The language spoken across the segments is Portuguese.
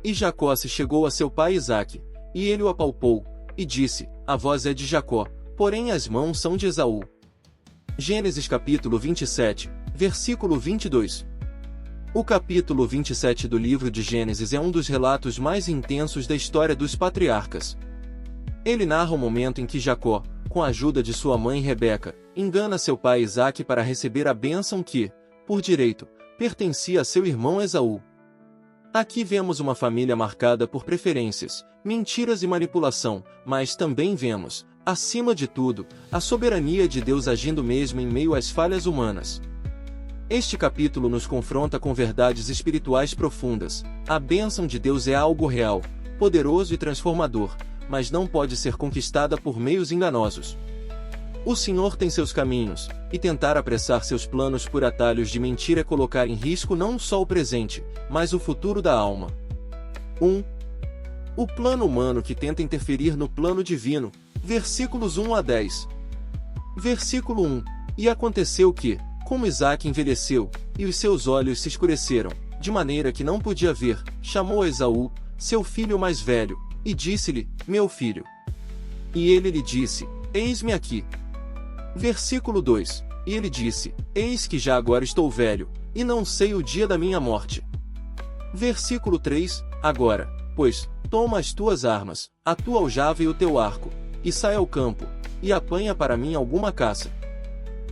E Jacó se chegou a seu pai Isaque, e ele o apalpou, e disse: a voz é de Jacó, porém as mãos são de Esaú. Gênesis capítulo 27, versículo 22. O capítulo 27 do livro de Gênesis é um dos relatos mais intensos da história dos patriarcas. Ele narra o momento em que Jacó, com a ajuda de sua mãe Rebeca, engana seu pai Isaque para receber a bênção que, por direito, pertencia a seu irmão Esaú. Aqui vemos uma família marcada por preferências, mentiras e manipulação, mas também vemos, acima de tudo, a soberania de Deus agindo mesmo em meio às falhas humanas. Este capítulo nos confronta com verdades espirituais profundas. A bênção de Deus é algo real, poderoso e transformador, mas não pode ser conquistada por meios enganosos. O Senhor tem seus caminhos, e tentar apressar seus planos por atalhos de mentira é colocar em risco não só o presente, mas o futuro da alma. 1. O plano humano que tenta interferir no plano divino, versículos 1 a 10. Versículo 1. E aconteceu que, como Isaque envelheceu, e os seus olhos se escureceram, de maneira que não podia ver, chamou a Esaú, seu filho mais velho, e disse-lhe: meu filho. E ele lhe disse: eis-me aqui. Versículo 2. E ele disse: eis que já agora estou velho, e não sei o dia da minha morte. Versículo 3. Agora, pois, toma as tuas armas, a tua aljava e o teu arco, e sai ao campo, e apanha para mim alguma caça.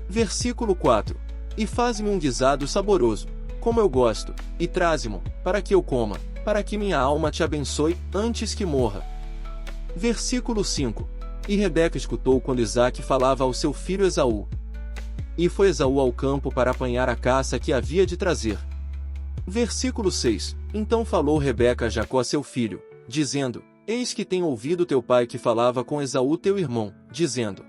Versículo 4. E faz-me um guisado saboroso, como eu gosto, e traze-mo, para que eu coma, para que minha alma te abençoe, antes que morra. Versículo 5. E Rebeca escutou quando Isaque falava ao seu filho Esaú. E foi Esaú ao campo para apanhar a caça que havia de trazer. Versículo 6. Então falou Rebeca a Jacó seu filho, dizendo: eis que tenho ouvido teu pai que falava com Esaú teu irmão, dizendo.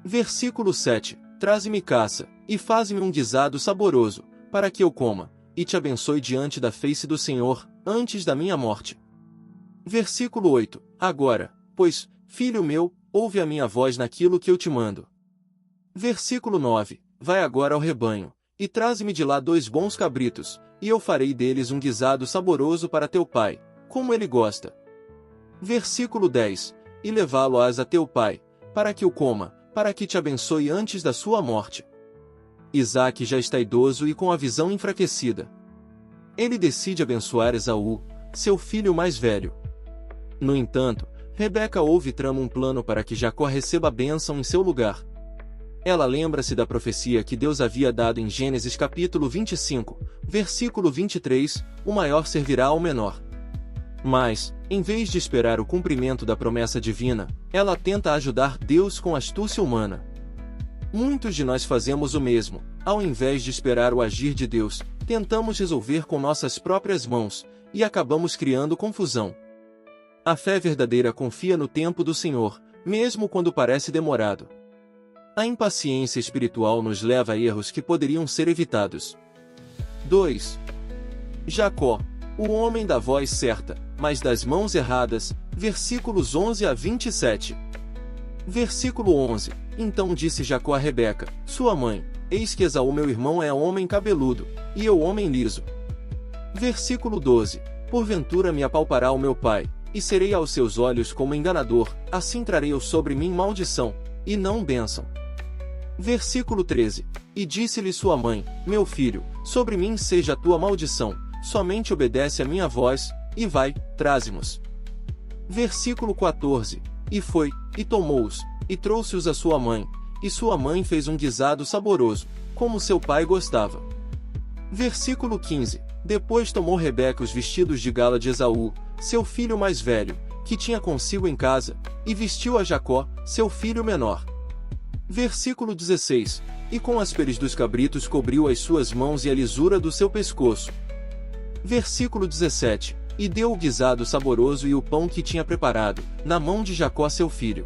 Versículo 7. Traze-me caça, e faze-me um guisado saboroso, para que eu coma, e te abençoe diante da face do Senhor, antes da minha morte. Versículo 8. Agora, pois, filho meu, ouve a minha voz naquilo que eu te mando. Versículo 9. Vai agora ao rebanho, e traze-me de lá 2 bons cabritos, e eu farei deles um guisado saboroso para teu pai, como ele gosta. Versículo 10. E levá-lo-ás a teu pai, para que o coma, para que te abençoe antes da sua morte. Isaque já está idoso e com a visão enfraquecida. Ele decide abençoar Esaú, seu filho mais velho. No entanto, Rebeca ouve e trama um plano para que Jacó receba a bênção em seu lugar. Ela lembra-se da profecia que Deus havia dado em Gênesis capítulo 25, versículo 23, o maior servirá ao menor. Mas, em vez de esperar o cumprimento da promessa divina, ela tenta ajudar Deus com astúcia humana. Muitos de nós fazemos o mesmo. Ao invés de esperar o agir de Deus, tentamos resolver com nossas próprias mãos, e acabamos criando confusão. A fé verdadeira confia no tempo do Senhor, mesmo quando parece demorado. A impaciência espiritual nos leva a erros que poderiam ser evitados. 2. Jacó, o homem da voz certa, mas das mãos erradas, versículos 11 a 27. Versículo 11. Então disse Jacó a Rebeca, sua mãe: eis que Esaú meu irmão é homem cabeludo, e eu homem liso. Versículo 12. Porventura me apalpará o meu pai, e serei aos seus olhos como enganador, assim trarei eu sobre mim maldição, e não bênção. Versículo 13. E disse-lhe sua mãe: meu filho, sobre mim seja a tua maldição, somente obedece a minha voz, e vai, traze-mos. Versículo 14. E foi, e tomou-os, e trouxe-os a sua mãe, e sua mãe fez um guisado saboroso, como seu pai gostava. Versículo 15. Depois tomou Rebeca os vestidos de gala de Esaú, seu filho mais velho, que tinha consigo em casa, e vestiu a Jacó, seu filho menor. Versículo 16. E com as peles dos cabritos cobriu as suas mãos e a lisura do seu pescoço. Versículo 17. E deu o guisado saboroso e o pão que tinha preparado, na mão de Jacó seu filho.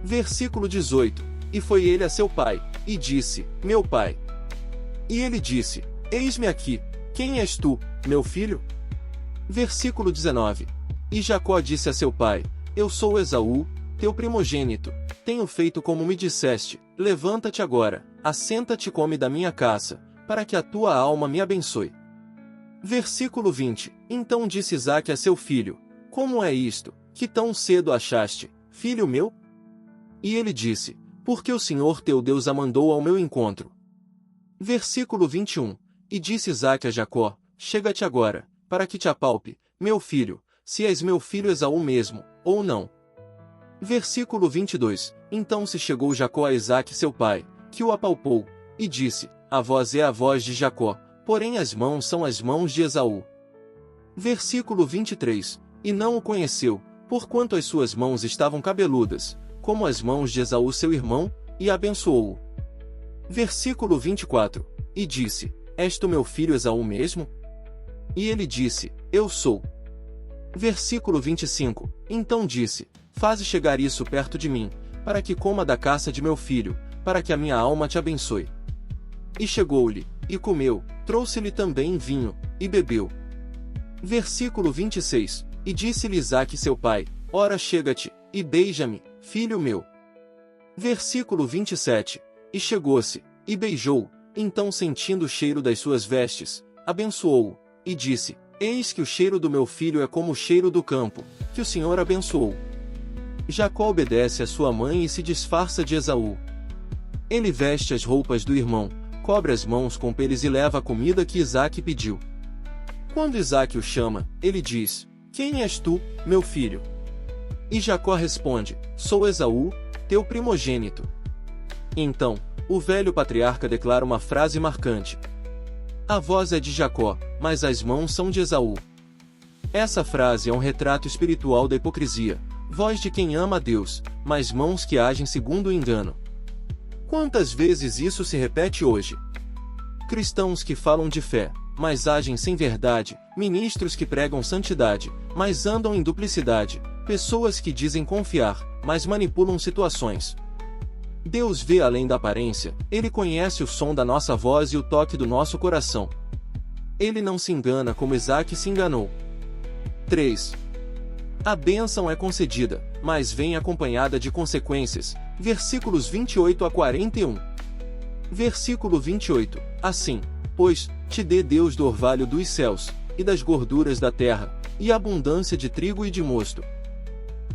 Versículo 18. E foi ele a seu pai, e disse: meu pai. E ele disse: eis-me aqui, quem és tu, meu filho? Versículo 19. E Jacó disse a seu pai: eu sou Esaú, teu primogênito, tenho feito como me disseste, levanta-te agora, assenta-te e come da minha caça, para que a tua alma me abençoe. Versículo 20. Então disse Isaque a seu filho: Como é isto, que tão cedo achaste, filho meu? E ele disse: Porque o Senhor teu Deus a mandou ao meu encontro. Versículo 21. E disse Isaque a Jacó: Chega-te agora, para que te apalpe, meu filho, se és meu filho Esaú mesmo, ou não. Versículo 22. Então se chegou Jacó a Isaque seu pai, que o apalpou, e disse: A voz é a voz de Jacó, porém as mãos são as mãos de Esaú. Versículo 23. E não o conheceu, porquanto as suas mãos estavam cabeludas, como as mãos de Esaú seu irmão, e abençoou-o. Versículo 24. E disse: És tu meu filho Esaú mesmo? E ele disse: Eu sou. Versículo 25. Então disse: Faze chegar isso perto de mim, para que coma da caça de meu filho, para que a minha alma te abençoe. E chegou-lhe, e comeu, trouxe-lhe também vinho, e bebeu. Versículo 26. E disse-lhe Isaque seu pai: Ora chega-te, e beija-me, filho meu. Versículo 27. E chegou-se, e beijou, então sentindo o cheiro das suas vestes, abençoou-o, e disse: Eis que o cheiro do meu filho é como o cheiro do campo, que o Senhor abençoou. Jacó obedece a sua mãe e se disfarça de Esaú. Ele veste as roupas do irmão, cobre as mãos com peles e leva a comida que Isaque pediu. Quando Isaque o chama, ele diz: Quem és tu, meu filho? E Jacó responde: Sou Esaú, teu primogênito. Então, o velho patriarca declara uma frase marcante: A voz é de Jacó, mas as mãos são de Esaú. Essa frase é um retrato espiritual da hipocrisia, voz de quem ama a Deus, mas mãos que agem segundo o engano. Quantas vezes isso se repete hoje? Cristãos que falam de fé, mas agem sem verdade, ministros que pregam santidade, mas andam em duplicidade, pessoas que dizem confiar, mas manipulam situações. Deus vê além da aparência, Ele conhece o som da nossa voz e o toque do nosso coração. Ele não se engana como Isaque se enganou. 3. A bênção é concedida, mas vem acompanhada de consequências. Versículos 28 a 41. Versículo 28. Assim, pois, te dê Deus do orvalho dos céus, e das gorduras da terra, e abundância de trigo e de mosto.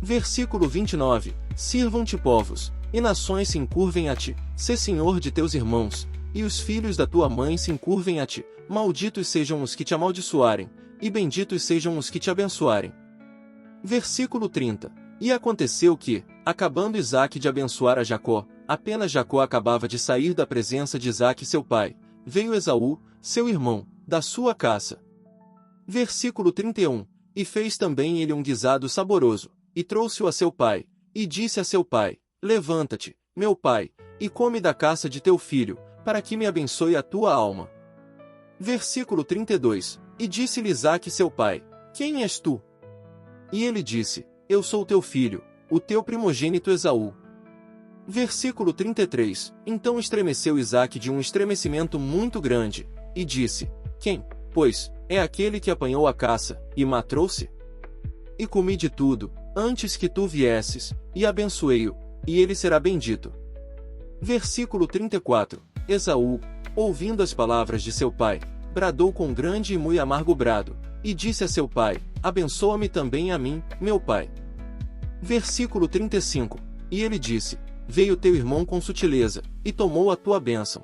Versículo 29. Sirvam-te povos, e nações se encurvem a ti, sê senhor de teus irmãos, e os filhos da tua mãe se encurvem a ti, malditos sejam os que te amaldiçoarem, e benditos sejam os que te abençoarem. Versículo 30. E aconteceu que, acabando Isaque de abençoar a Jacó, apenas Jacó acabava de sair da presença de Isaque seu pai, veio Esaú, seu irmão, da sua caça. Versículo 31. E fez também ele um guisado saboroso, e trouxe-o a seu pai, e disse a seu pai: Levanta-te, meu pai, e come da caça de teu filho, para que me abençoe a tua alma. Versículo 32. E disse-lhe Isaque seu pai: Quem és tu? E ele disse: Eu sou teu filho, o teu primogênito Esaú. Versículo 33. Então estremeceu Isaque de um estremecimento muito grande, e disse: Quem, pois, é aquele que apanhou a caça, e matrou-se? E comi de tudo, antes que tu viesses, e abençoei-o, e ele será bendito. Versículo 34. Esaú, ouvindo as palavras de seu pai, bradou com grande e muito amargo brado, e disse a seu pai: Abençoa-me também a mim, meu pai. Versículo 35. E ele disse: Veio teu irmão com sutileza, e tomou a tua bênção.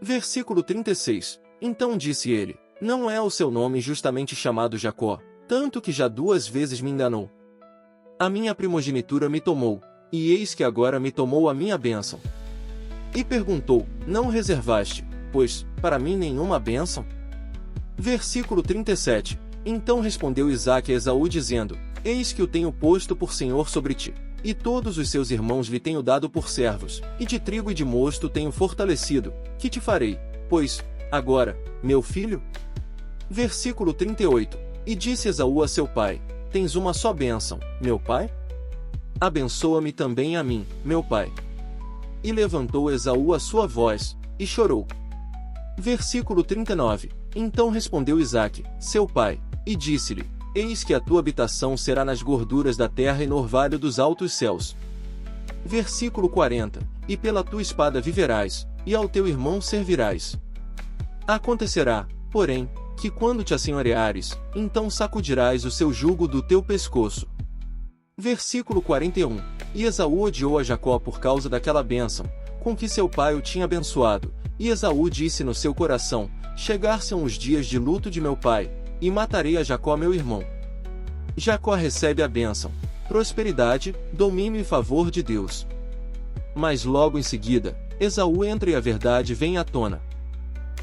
Versículo 36. Então disse ele: Não é o seu nome justamente chamado Jacó, tanto que já 2 vezes me enganou. A minha primogenitura me tomou, e eis que agora me tomou a minha bênção. E perguntou: Não reservaste, pois, para mim nenhuma bênção? Versículo 37. Então respondeu Isaque a Esaú dizendo: Eis que o tenho posto por senhor sobre ti, e todos os seus irmãos lhe tenho dado por servos, e de trigo e de mosto tenho fortalecido, que te farei, pois, agora, meu filho? Versículo 38. E disse Esaú a seu pai: Tens uma só bênção, meu pai? Abençoa-me também a mim, meu pai. E levantou Esaú a sua voz, e chorou. Versículo 39. Então respondeu Isaque, seu pai, e disse-lhe: Eis que a tua habitação será nas gorduras da terra e no orvalho dos altos céus. Versículo 40. E pela tua espada viverás, e ao teu irmão servirás. Acontecerá, porém, que quando te assenhoreares, então sacudirás o seu jugo do teu pescoço. Versículo 41. E Esaú odiou a Jacó por causa daquela bênção, com que seu pai o tinha abençoado, e Esaú disse no seu coração: chegar-se-ão os dias de luto de meu pai, e matarei a Jacó meu irmão. Jacó recebe a bênção, prosperidade, domínio e favor de Deus. Mas logo em seguida, Esaú entra e a verdade vem à tona.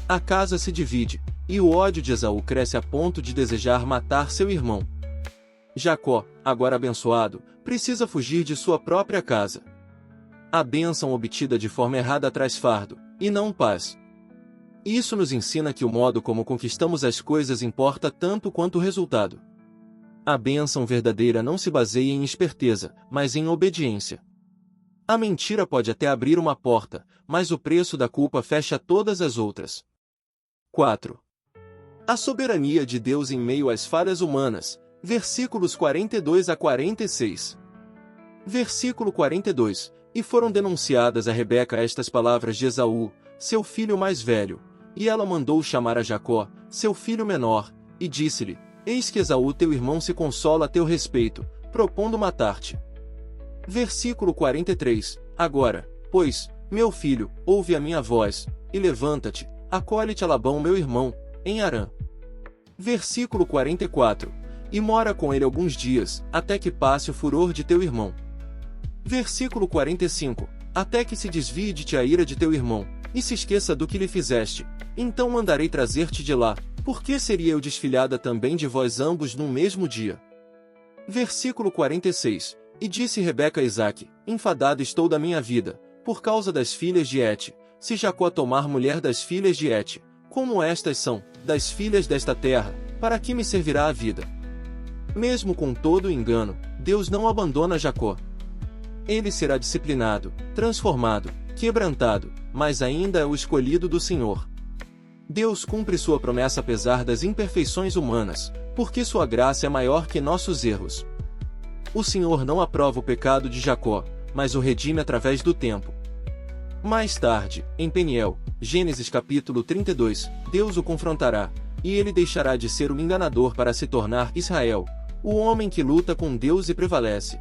A casa se divide, e o ódio de Esaú cresce a ponto de desejar matar seu irmão. Jacó, agora abençoado, precisa fugir de sua própria casa. A bênção obtida de forma errada traz fardo, e não paz. Isso nos ensina que o modo como conquistamos as coisas importa tanto quanto o resultado. A bênção verdadeira não se baseia em esperteza, mas em obediência. A mentira pode até abrir uma porta, mas o preço da culpa fecha todas as outras. 4. A soberania de Deus em meio às falhas humanas. Versículos 42 a 46. Versículo 42. E foram denunciadas a Rebeca estas palavras de Esaú, seu filho mais velho, e ela mandou chamar a Jacó, seu filho menor, e disse-lhe: eis que Esaú teu irmão se consola a teu respeito, propondo matar-te. Versículo 43. Agora, pois, meu filho, ouve a minha voz, e levanta-te, acolhe-te a Labão meu irmão, em Harã. Versículo 44. E mora com ele alguns dias, até que passe o furor de teu irmão. Versículo 45. Até que se desvie de ti a ira de teu irmão, e se esqueça do que lhe fizeste, então mandarei trazer-te de lá, porque seria eu desfilhada também de vós ambos num mesmo dia. Versículo 46. E disse Rebeca a Isaque: enfadada estou da minha vida, por causa das filhas de Et, se Jacó tomar mulher das filhas de Et, como estas são, das filhas desta terra, para que me servirá a vida? Mesmo com todo o engano, Deus não abandona Jacó. Ele será disciplinado, transformado, quebrantado, mas ainda é o escolhido do Senhor. Deus cumpre sua promessa apesar das imperfeições humanas, porque sua graça é maior que nossos erros. O Senhor não aprova o pecado de Jacó, mas o redime através do tempo. Mais tarde, em Peniel, Gênesis capítulo 32, Deus o confrontará, e ele deixará de ser o enganador para se tornar Israel, o homem que luta com Deus e prevalece.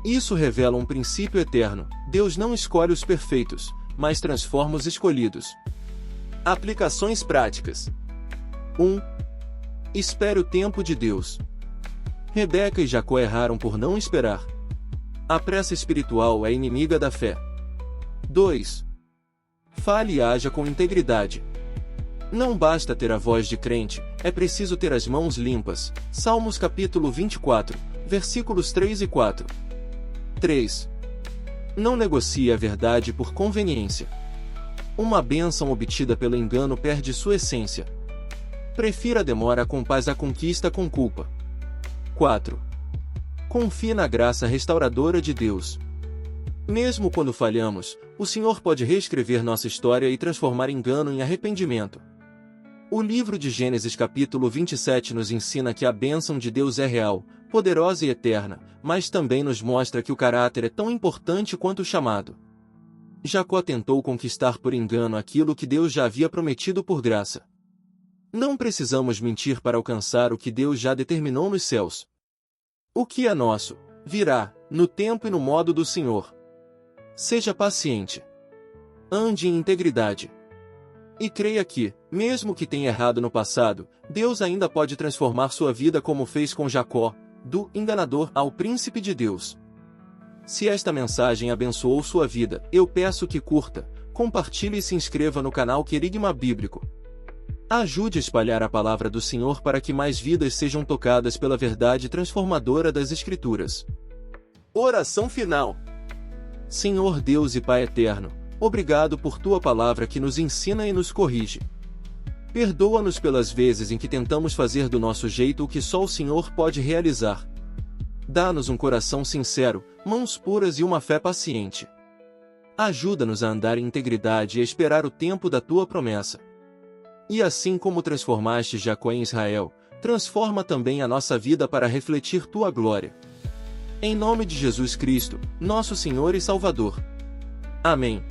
Isso revela um princípio eterno: Deus não escolhe os perfeitos, mas transforma os escolhidos. Aplicações práticas. 1. Espere o tempo de Deus. Rebeca e Jacó erraram por não esperar. A pressa espiritual é inimiga da fé. 2. Fale e haja com integridade. Não basta ter a voz de crente, é preciso ter as mãos limpas. Salmos capítulo 24, versículos 3 e 4. 3. Não negocie a verdade por conveniência. Uma bênção obtida pelo engano perde sua essência. Prefira a demora com paz à conquista com culpa. 4. Confie na graça restauradora de Deus. Mesmo quando falhamos, o Senhor pode reescrever nossa história e transformar engano em arrependimento. O livro de Gênesis capítulo 27 nos ensina que a bênção de Deus é real, poderosa e eterna, mas também nos mostra que o caráter é tão importante quanto o chamado. Jacó tentou conquistar por engano aquilo que Deus já havia prometido por graça. Não precisamos mentir para alcançar o que Deus já determinou nos céus. O que é nosso, virá, no tempo e no modo do Senhor. Seja paciente. Ande em integridade. E creia que, mesmo que tenha errado no passado, Deus ainda pode transformar sua vida como fez com Jacó, do enganador ao príncipe de Deus. Se esta mensagem abençoou sua vida, eu peço que curta, compartilhe e se inscreva no canal Querigma Bíblico. Ajude a espalhar a palavra do Senhor para que mais vidas sejam tocadas pela verdade transformadora das Escrituras. Oração final. Senhor Deus e Pai eterno, obrigado por tua palavra que nos ensina e nos corrige. Perdoa-nos pelas vezes em que tentamos fazer do nosso jeito o que só o Senhor pode realizar. Dá-nos um coração sincero, mãos puras e uma fé paciente. Ajuda-nos a andar em integridade e a esperar o tempo da tua promessa. E assim como transformaste Jacó em Israel, transforma também a nossa vida para refletir tua glória. Em nome de Jesus Cristo, nosso Senhor e Salvador. Amém.